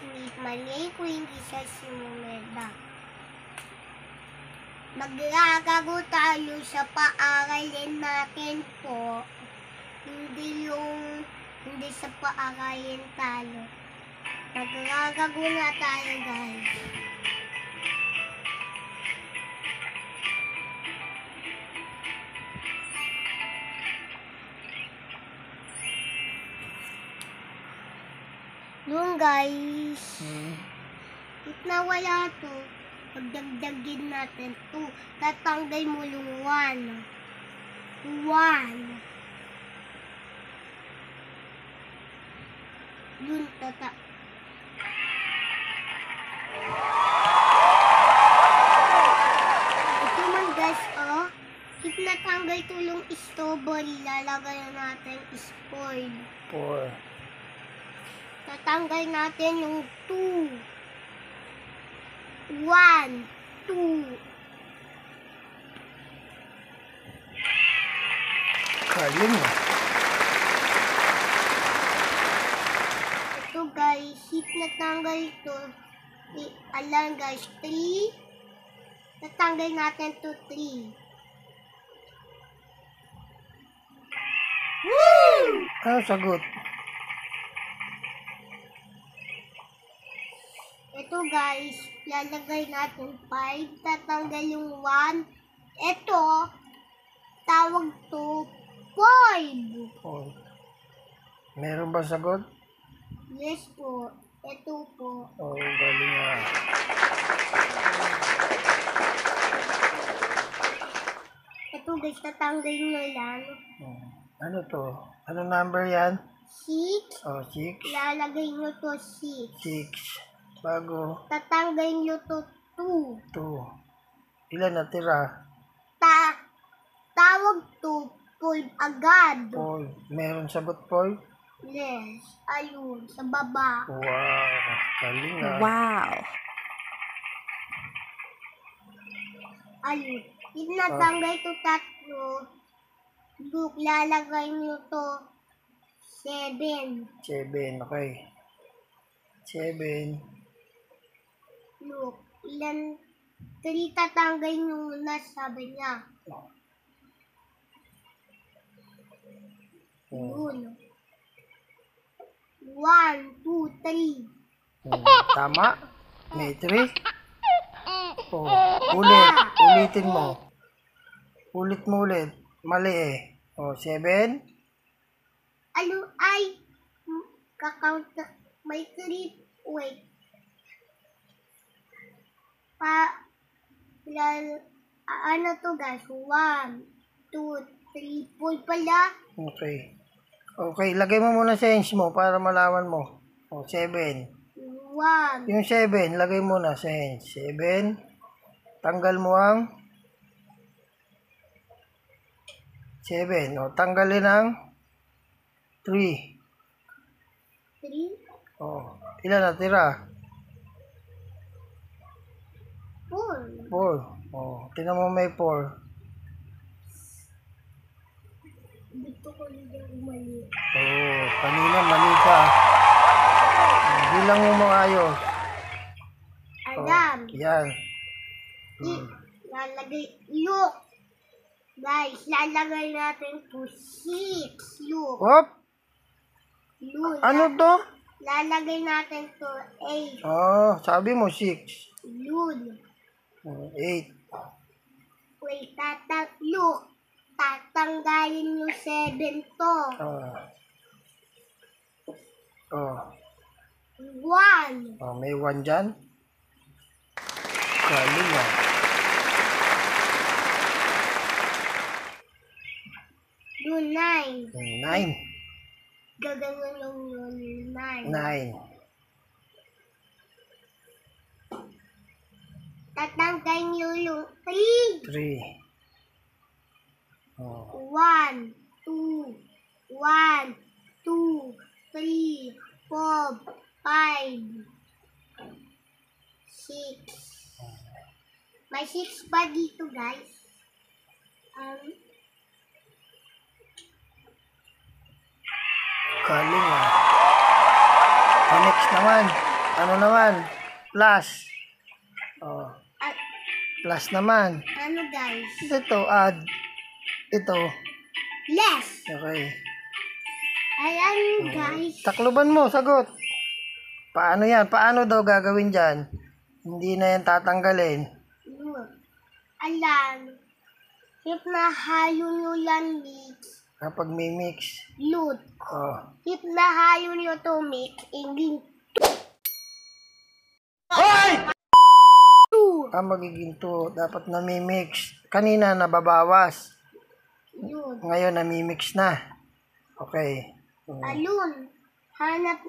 Smith, mali ko hindi siya si Momeda. Maglagago tayo sa paaralin natin po. Hindi sa paaralin tayo. Maglagago na tayo, guys. Yung guys, if nawala to, pagdagdagin natin to, tatanggal mo yung 1. 1. Yun, ito man guys, oh. If natanggal to yung strawberry, lalagay natin spoil. 4. Tatanggal natin yung 2. 1, 2. Galing ah. Ito guys, if natanggal ito, alam guys, 3. Tatanggal natin to 3. Woo! Ano sagot? Ito guys, lalagay natin 5. Tatanggal yung 1. Ito, tawag to 5. 4. Meron ba sagot? Yes po. Ito po. Oh, galing ah. Ito guys, tatanggal nyo lang. Ano to? Ano number yan? 6. Oh, 6. Lalagay nyo to 6. 6. Bago. Tatanggal nyo to 2. 2. Ilan natira? Tawag to 12 agad. 4. Meron sagot 4? Yes. Ayun, sa baba. Wow. Galing ah. Wow. Ayun. Tinatanggal to 3. Look, lalagay nyo to 7. 7. Okay. 7. Look, ilan? 3 tatanggal nyo na, sabi niya. Yun. 1, 2, 3. Tama? May 3? Oh, ulitin mo. Ulit mo ulit. Mali eh. Oh, 7. Ano ay kakount may 3. Wait. Ano to guys? 1, 2, 3, 4 pala. Okay. Okay, lagay mo muna change mo para malaman mo. Oh, 7. 1. Yung 7, lagay mo na change. 7. Tanggal mo ang 7. O, tanggalin ang 3. 3, O, ilan natira? 4. 4. O, tingnan mo may 4. Dito ko hindi mali. Oh, kanina mali ka. Bilang mo mga ayos. Adam. Yan. Lalagay. Look. Guys, lalagay natin to 6. Look. Hop! Look. Ano to? Lalagay natin to 8. Oh, sabi mo 6. Look. 8. Wait, look. Tatanggalin yung 7 to. Oh. 1. Oh, may 1 dyan. Galing ah. Yung 9. 9. Gagawin yung 9. 9. Tatanggalin nyo yung 3. 3. Oh. 1, 2, 1, 2, 3, 4, 5, 6. May 6 pa dito, guys. Galing ah. Oh, next naman. Ano naman? Plus. Oh, At, plus naman. ano guys? Ito, add. Ito. Less. Okay. Ayan guys. Takloban mo, sagot. Paano yan? Paano daw gagawin dyan? Hindi na yan tatanggalin. Look. Alam. If nahalo nyo lang mix. Kapag may mix. Look. Oh. If nahalo nyo to mix. Ingin. Magiging 2. Dapat namimix. Kanina nababawas. Yun. Ngayon namimix na. Okay. Alun. Hanap.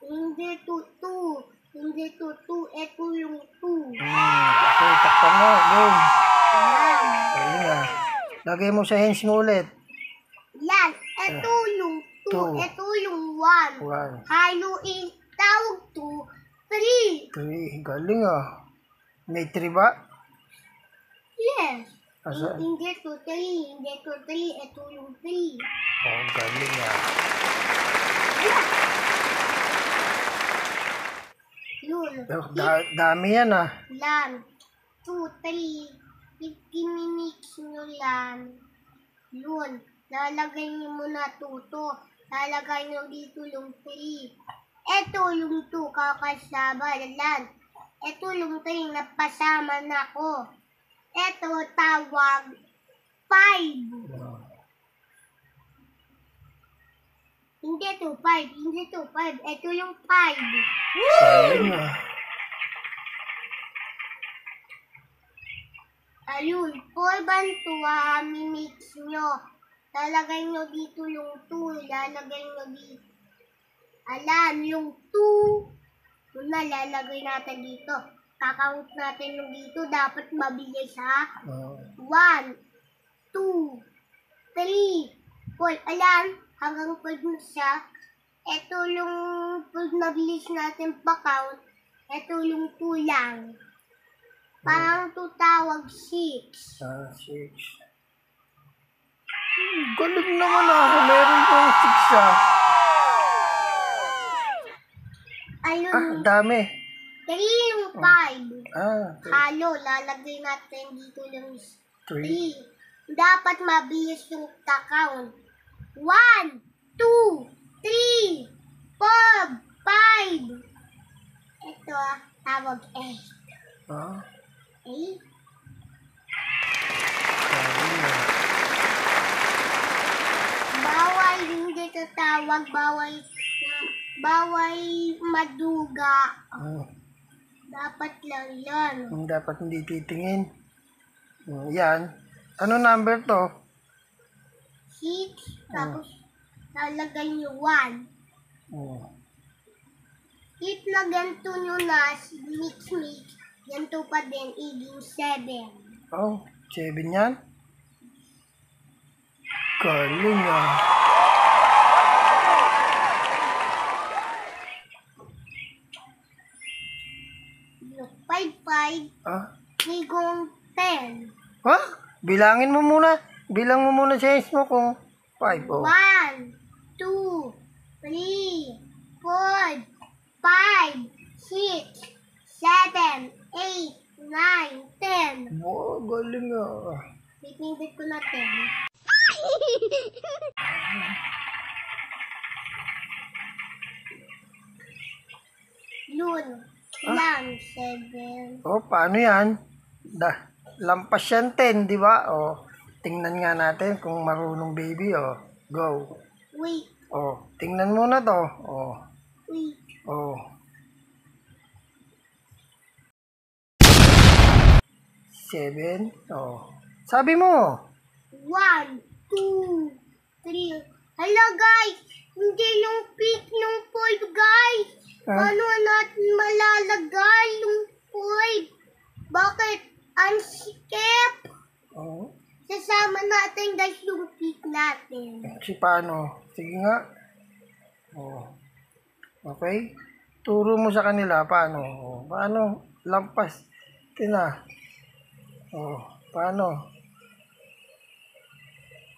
Hindi to 2. Hindi to 2. Ito yung 2. Okay, takpan mo. Go. Ayan. Ayun nga. Lagay mo sa hands mo ulit. Yan. Ito yung 2. Two. Ito yung 1. 1, Haluin. Tawag to 3. 3. Galing ah. May 3 ba? Yes. Asa? Hindi to 3. Hindi to 3. Ito yung 3. Oh, galing ah. Yun. Dami yan ah. Lan. 2, 3. Ikinimix nyo lan. Yun. Lalagay nyo muna 2 to. Lalagay nyo dito yung 3. Ito yung 2 kakasama lan. Ito yung 3 napasama na ko. Ito tawag 5. Hindi to 5. Hindi to 5. Ito yung 5. Galing ah. Ayun, 4 banto mimix nyo. Lalagay nyo dito yung 2. Lalagay nyo dito. Alam, yung 2. Yun na, lalagay natin dito. Kakount natin yung dito. Dapat mabilis ha. 1, 2, 3, 4. Alam, hanggang 4 na siya. Ito yung 4 na bilis natin pa-count. Ito yung 2 lang. Parang tutawag 6. 6. Galing naman ah. Meron pong 6 ah. Ayun, Dami. 3 yung 5. Okay. Halo, lalagay natin dito yung 3. 3. Dapat mabilis yung count. 1, 2, 3, 4, 5. Ito, tawag 8. Ah. 8. Galing ah. Bawal hindi tatawag, bawal maduga. Dapat lang yan. Dapat hindi titingin. Yan. Ano number to? 6, tapos lalagay nyo 1. If na ganito nyo na, mix, ganito pa din, iging 7. Oh, 7 yan? Galing ah. Look, 5, 5, Ah? igong 10. Ha? Bilangin mo muna. Bilang mo muna sa hands mo kung 5 oh. 1, 2, 3, 4, 5, 6, 7, 8, 9, 10. Wow, galing ah. Pipindot ko na 10. Yun. Lang, 7. Oh, paano yan? Lampas yan 10, di ba? Oh, tingnan nga natin kung marunong baby. Oh, go. Wait, Oh, tingnan muna to. Oh, wait. oh. 7. Oh. Sabi mo. 1, 2, 3. Hala guys, hindi yung pick yung 5 guys. Huh? Ano natin malalagay yung 5? Bakit? Ang sikip. Oh. Sasama natin guys yung pick natin. Si paano? Sige nga. Oh. Okay? Turo mo sa kanila paano. Oh. Paano? Lampas. Tina. Oh. Paano?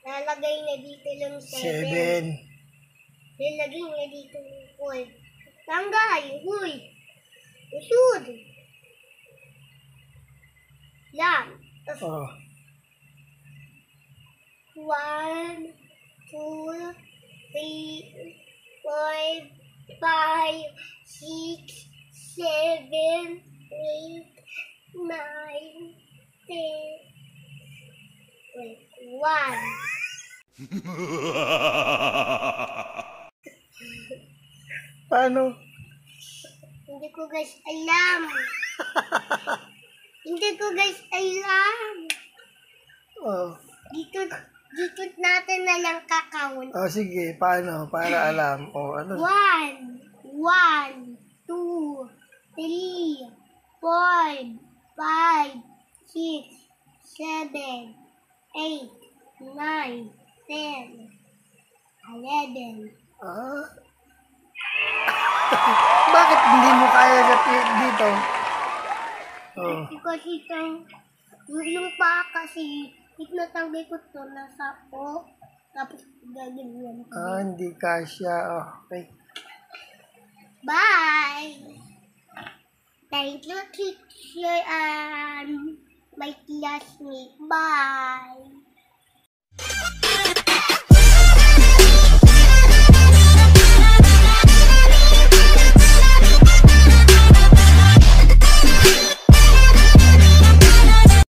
Lalagay na dito yung 7. 7. Lalagay na dito yung 4. Tanggal. Huy. Sure. Yan. Oh. 1, 2, 3, 4, 5, 6, 7, 8, 9, 10. Wait, 1. Paano? Hindi ko guys alam. Hindi ko guys alam. Oh. Dito natin na lang kakount. Oh, sige. Paano? Para alam. Oh, ano? 1, 1, 2, 3, 4, 5, 6, 7, 8, 9, 10, 11. Ah? Bakit hindi mo kaya dito? Oh. Kasi yung pa kasi, itinatanggal ko to nasa o, tapos gaganyan ko. Ah, hindi kasya. Oh, okay. Bye! Thank you, teacher, and my classmate. Bye!